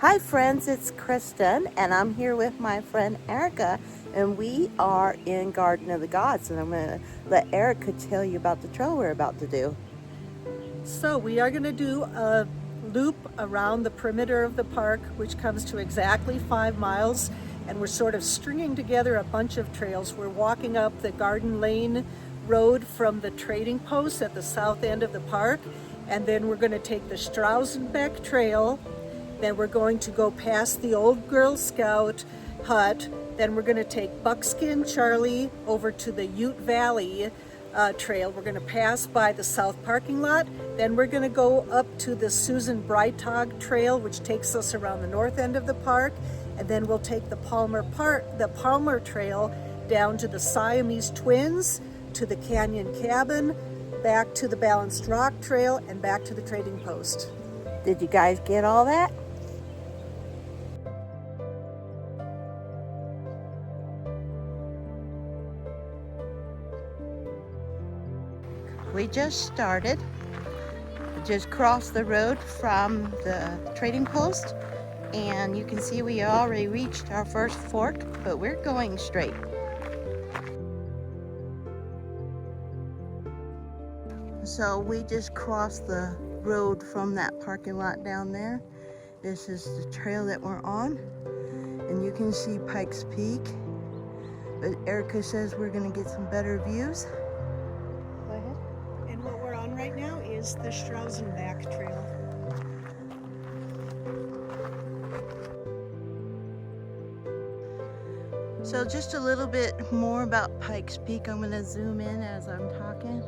Hi friends, it's Kristen and I'm here with my friend Erica and we are in Garden of the Gods, and I'm going to let Erica tell you about the trail we're about to do. So we are going to do a loop around the perimeter of the park, which comes to exactly 5 miles, and we're sort of stringing together a bunch of trails. We're walking up the Garden Lane Road from the trading post at the south end of the park, and then we're going to take the Strausenbeck Trail. Then we're going to go past the old Girl Scout hut. Then we're going to take Buckskin Charlie over to the Ute Valley trail. We're going to pass by the south parking lot. Then we're going to go up to the Susan Breitog Trail, which takes us around the north end of the park. And then we'll take the Palmer Trail down to the Siamese Twins, to the Canyon Cabin, back to the Balanced Rock Trail, and back to the trading post. Did you guys get all that? We just started. Just crossed the road from the trading post, and you can see we already reached our first fork, but we're going straight. So we just crossed the road from that parking lot down there. This is the trail that we're on, and you can see Pikes Peak, but Erica says we're gonna get some better views. Go ahead. And what we're on right now is the Strausenbeck Trail. So just a little bit more about Pikes Peak. I'm gonna zoom in as I'm talking.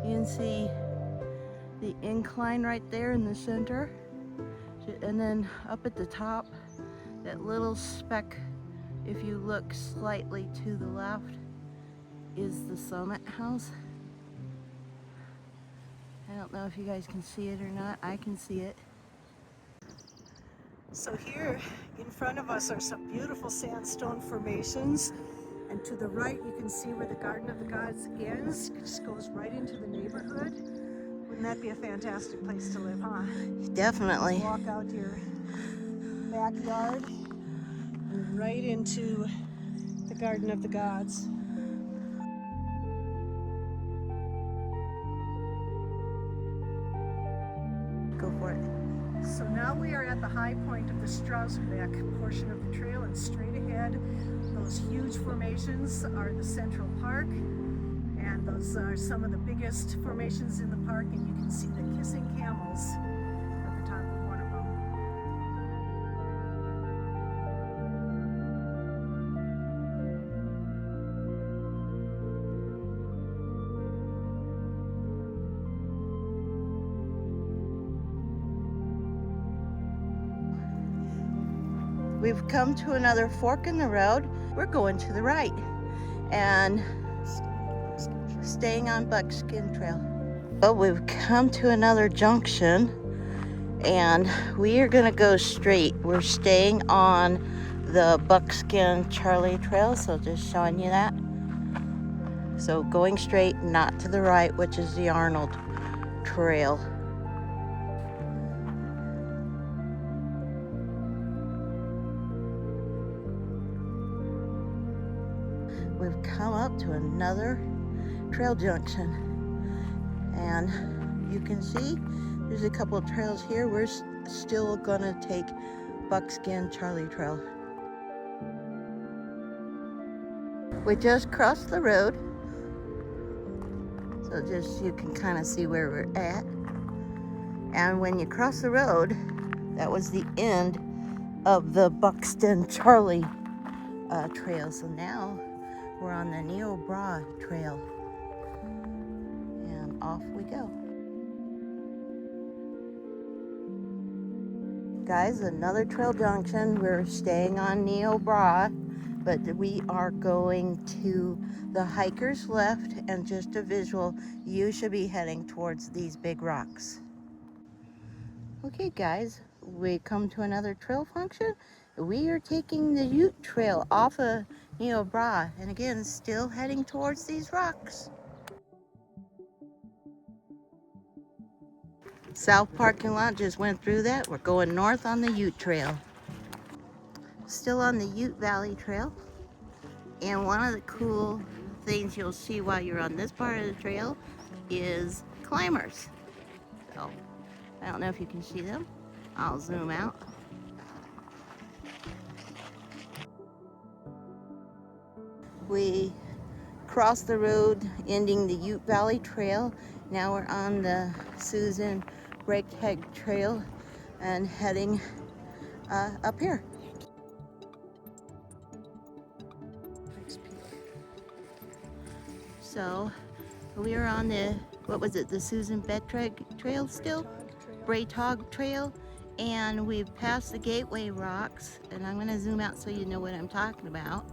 You can see the incline right there in the center. And then up at the top, that little speck, if you look slightly to the left, is the Summit House. I don't know if you guys can see it or not. I can see it. So here in front of us are some beautiful sandstone formations, and to the right you can see where the Garden of the Gods ends. It just goes right into the neighborhood. Wouldn't that be a fantastic place to live, huh? Definitely. Just walk out your backyard and right into the Garden of the Gods. Go for it. So now we are at the high point of the Strausenbeck portion of the trail, and straight ahead, those huge formations are the Central Park, and those are some of the biggest formations in the park, and you can see the kissing camels at the top of one of them. We've come to another fork in the road. We're going to the right and staying on Buckskin Trail. Well, we've come to another junction and we are gonna go straight. We're staying on the Buckskin Charlie Trail, so just showing you that. So going straight, not to the right, which is the Arnold Trail. We've come up to another trail junction, and you can see there's a couple of trails here. We're still gonna take Buckskin Charlie Trail. We just crossed the road, so just you can kind of see where we're at. And when you cross the road, that was the end of the Buckskin Charlie trail. So now we're on the Neo Bra Trail, and off we go. Guys, another trail junction. We're staying on Neo Bra, but we are going to the hiker's left, and just a visual, you should be heading towards these big rocks. Okay guys, we come to another trail function. We are taking the Ute Trail off of Neo Bra, and again, still heading towards these rocks. South parking lot just went through that. We're going north on the Ute Trail. Still on the Ute Valley Trail. And one of the cool things you'll see while you're on this part of the trail is climbers. So, I don't know if you can see them. I'll zoom out. We crossed the road ending the Ute Valley Trail. Now we're on the Susan Breakhead Trail and heading up here. So we are on the, what was it, the Susan Breakhead Trail still? Braytog Trail. And we've passed the Gateway Rocks, and I'm going to zoom out so you know what I'm talking about.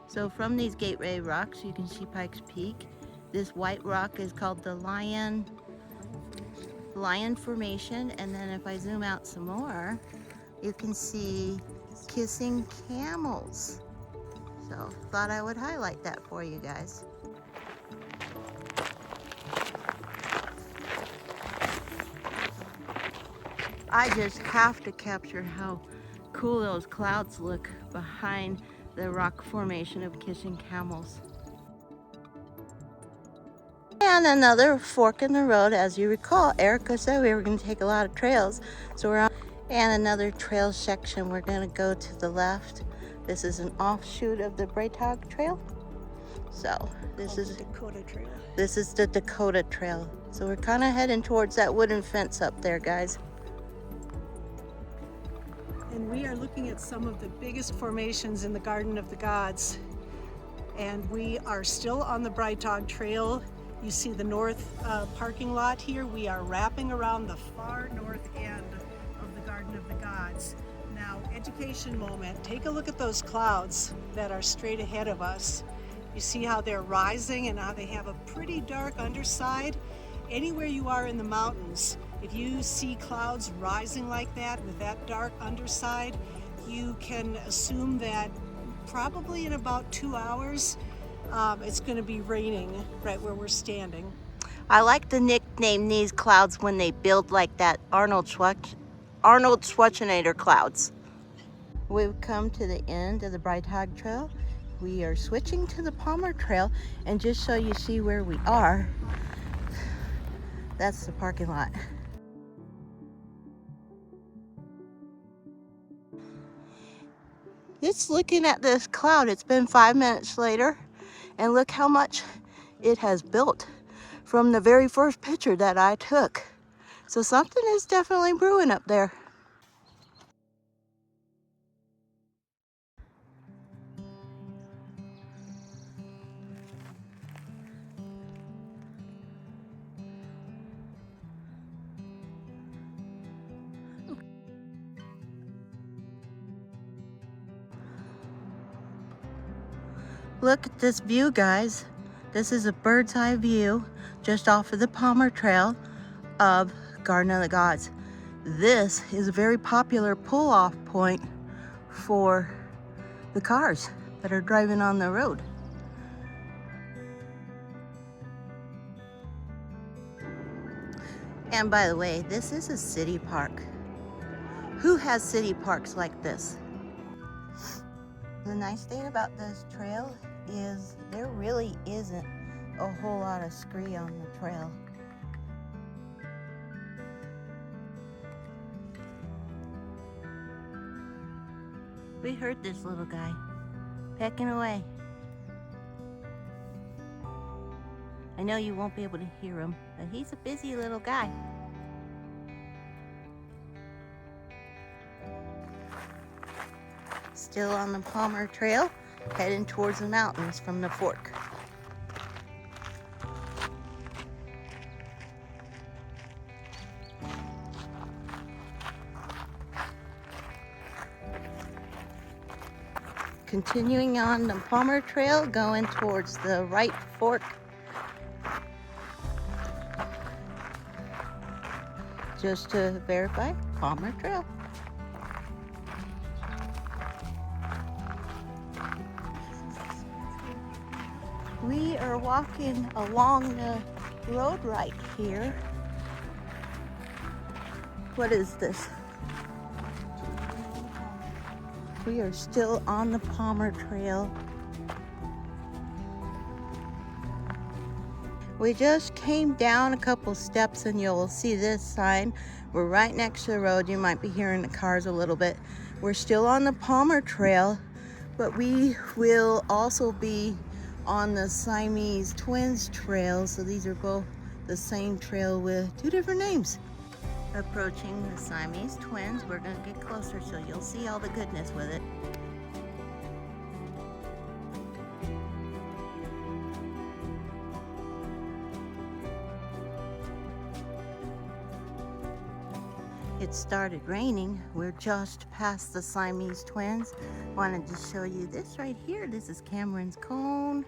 So from these Gateway Rocks, you can see Pikes Peak. This white rock is called the Lion Formation, and then if I zoom out some more, you can see Kissing Camels. So thought I would highlight that for you guys. I just have to capture how cool those clouds look behind the rock formation of Kissing Camels. And another fork in the road. As you recall, Erica said we were going to take a lot of trails, so we're on. And another trail section. We're going to go to the left. This is an offshoot of the Braytog Trail. So this is the Dakota Trail. This is the Dakota Trail. So we're kind of heading towards that wooden fence up there, guys. And we are looking at some of the biggest formations in the Garden of the Gods. And we are still on the Braytog Trail. You see the north parking lot here. We are wrapping around the far north end of the Garden of the Gods. Now, education moment. Take a look at those clouds that are straight ahead of us. You see how they're rising and how they have a pretty dark underside. Anywhere you are in the mountains, if you see clouds rising like that with that dark underside, you can assume that probably in about 2 hours, it's going to be raining right where we're standing. I like to nickname these clouds when they build like that Arnold Schwarzenegger clouds. We've come to the end of the Braytog Trail. We are switching to the Palmer Trail, and just so you see where we are, that's the parking lot. It's looking at this cloud. It's been 5 minutes later, and look how much it has built from the very first picture that I took. So something is definitely brewing up there. Look at this view, guys. This is a bird's eye view just off of the Palmer Trail of Garden of the Gods. This is a very popular pull-off point for the cars that are driving on the road. And by the way, this is a city park. Who has city parks like this? The nice thing about this trail is there really isn't a whole lot of scree on the trail. We heard this little guy pecking away. I know you won't be able to hear him, but he's a busy little guy. Still on the Palmer Trail, heading towards the mountains from the fork. Continuing on the Palmer Trail, going towards the right fork. Just to verify, Palmer Trail. We are walking along the road right here. What is this? We are still on the Palmer Trail. We just came down a couple steps and you'll see this sign. We're right next to the road. You might be hearing the cars a little bit. We're still on the Palmer Trail, but we will also be on the Siamese Twins Trail. So these are both the same trail with two different names. Approaching the Siamese Twins. We're gonna get closer so you'll see all the goodness with it. It started raining. We're just past the Siamese Twins. Wanted to show you this right here. This is Cameron's Cone.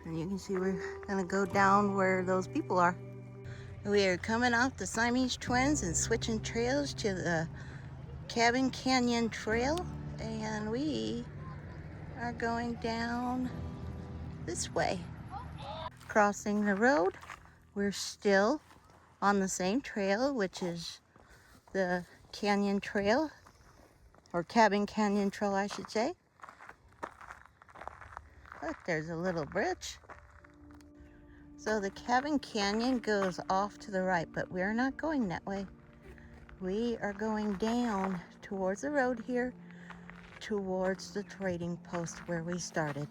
And you can see we're gonna go down where those people are. We are coming off the Siamese Twins and switching trails to the Cabin Canyon Trail. And we are going down this way. Crossing the road. We're still on the same trail, which is the Canyon Trail, or Cabin Canyon Trail, I should say. Look, there's a little bridge. So the Cabin Canyon goes off to the right, but we're not going that way. We are going down towards the road here, towards the trading post where we started.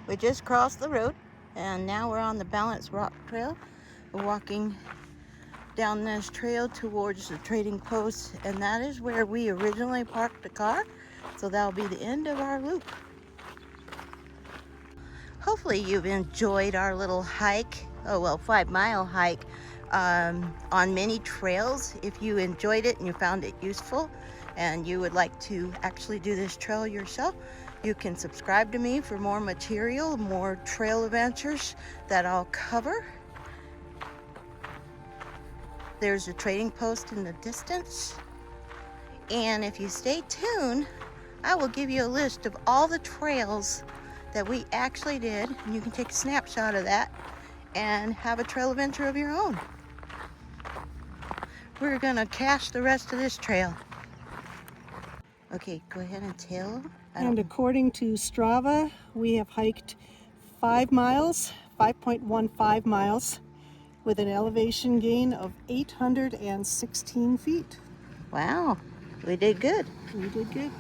We just crossed the road, and now we're on the Balance Rock Trail. We're walking down this trail towards the trading post, and that is where we originally parked the car. So that'll be the end of our loop. Hopefully you've enjoyed our little hike, 5-mile hike on many trails. If you enjoyed it and you found it useful and you would like to actually do this trail yourself, you can subscribe to me for more material, more trail adventures that I'll cover. There's a trading post in the distance. And if you stay tuned, I will give you a list of all the trails that we actually did. And you can take a snapshot of that and have a trail adventure of your own. We're gonna cache the rest of this trail. Okay, go ahead and tell them. And according to Strava, we have hiked 5 miles, 5.15 miles, with an elevation gain of 816 feet. Wow, we did good. We did good.